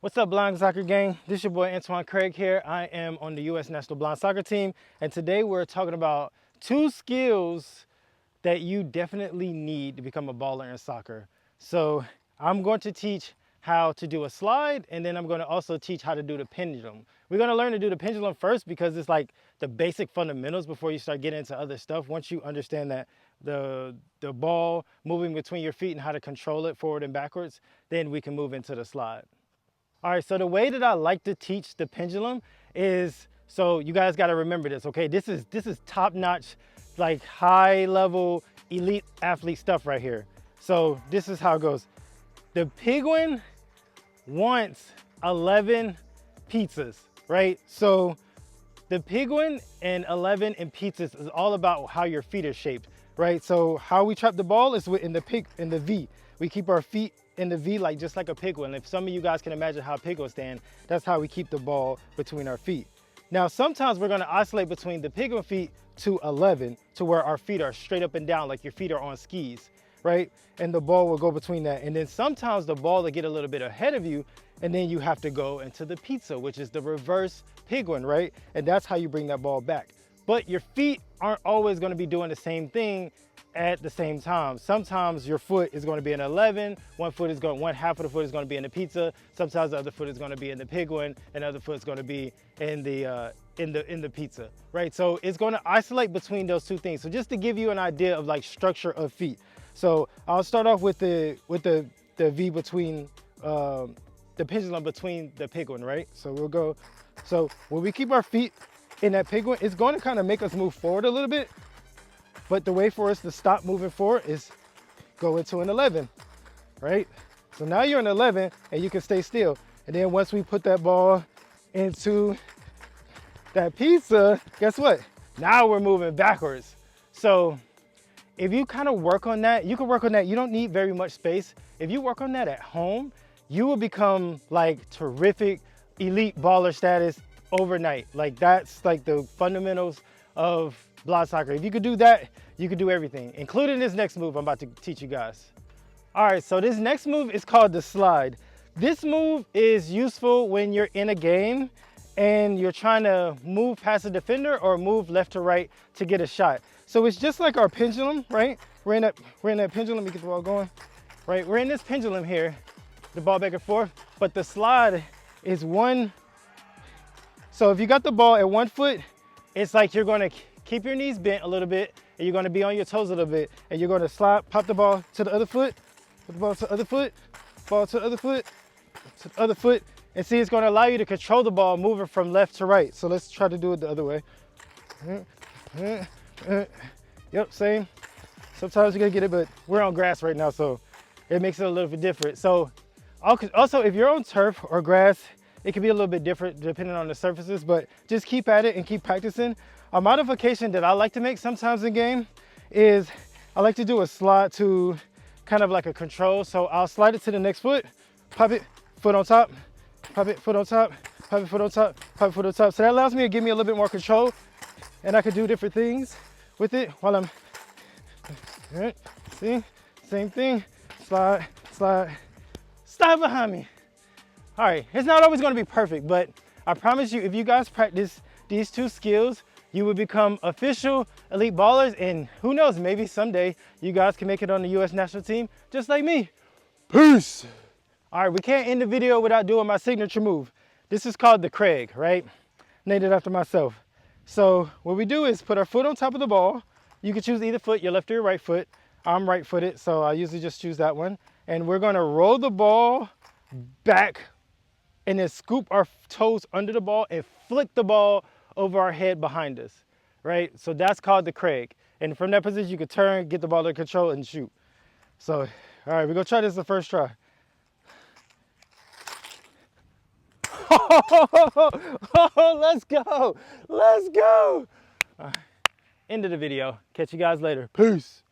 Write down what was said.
What's up, blind soccer gang? This is your boy Antoine Craig here. I am on the U.S. National Blind Soccer Team, and today we're talking about 2 skills that you definitely need to become a baller in soccer. So I'm going to teach how to do a slide, and then I'm going to also teach how to do the pendulum. We're going to learn to do the pendulum first because it's like the basic fundamentals before you start getting into other stuff. Once you understand that the ball moving between your feet and how to control it forward and backwards, then we can move into the slide. All right, so the way that I like to teach the pendulum is, so you guys got to remember this, okay? This is top-notch, like high-level elite athlete stuff right here. So this is how it goes. The penguin wants 11 pizzas, right? So the penguin and 11 and pizzas is all about how your feet are shaped, right? So how we trap the ball is in the V. We keep our feet in the V, like just like a penguin. If some of you guys can imagine how penguins stand, that's how we keep the ball between our feet. Now, sometimes we're gonna oscillate between the penguin feet to 11 to where our feet are straight up and down, like your feet are on skis, right? And the ball will go between that. And then sometimes the ball will get a little bit ahead of you, and then you have to go into the pizza, which is the reverse penguin, right? And that's how you bring that ball back. But your feet aren't always gonna be doing the same thing at the same time. Sometimes your foot is going to be an 11, one half of the foot is going to be in the pizza, sometimes the other foot is going to be in the penguin, and the other foot is going to be in the pizza, right? So it's going to isolate between those two things. So just to give you an idea of like structure of feet. So I'll start off with the V between the pendulum between the penguin, right? So we'll go, so when we keep our feet in that penguin, it's going to kind of make us move forward a little bit. But the way for us to stop moving forward is go into an 11, right? So now you're an 11 and you can stay still. And then once we put that ball into that pizza, guess what? Now we're moving backwards. So if you kind of work on that, you can work on that. You don't need very much space. If you work on that at home, you will become like terrific elite baller status overnight. Like that's like the fundamentals of blind soccer. If you could do that, you could do everything, including this next move I'm about to teach you guys. All right, so this next move is called the slide. This move is useful when you're in a game and you're trying to move past a defender or move left to right to get a shot. So it's just like our pendulum, right? We're in that pendulum. Let me get the ball going, right? We're in this pendulum here, the ball back and forth, but the slide is one. So if you got the ball at 1 foot, it's like you're gonna keep your knees bent a little bit, and you're gonna be on your toes a little bit, and you're gonna slide, pop the ball to the other foot, put the ball to the other foot, ball to the other foot, to the other foot, and see, it's gonna allow you to control the ball moving from left to right. So let's try to do it the other way. Yep, same. Sometimes you're gonna get it, but we're on grass right now, so it makes it a little bit different. So also, if you're on turf or grass, it can be a little bit different depending on the surfaces, but just keep at it and keep practicing. A modification that I like to make sometimes in game is I like to do a slide to kind of like a control. So I'll slide it to the next foot, pop it, foot on top, pop it, foot on top, pop it, foot on top, pop it, foot on top. So that allows me to give me a little bit more control, and I can do different things with it while I'm, all right, see, same thing, slide, slide, slide behind me. All right, it's not always gonna be perfect, but I promise you, if you guys practice these 2 skills, you will become official elite ballers, and who knows, maybe someday you guys can make it on the U.S. national team just like me. Peace. All right, we can't end the video without doing my signature move. This is called the Craig, right? Named it after myself. So what we do is put our foot on top of the ball. You can choose either foot, your left or your right foot. I'm right-footed, so I usually just choose that one. And we're gonna roll the ball back and then scoop our toes under the ball and flick the ball over our head behind us, right? So that's called the Craig. And from that position, you can turn, get the ball under control, and shoot. So, all right, we're gonna try this the first try. Let's go, let's go. End of the video. Catch you guys later. Peace.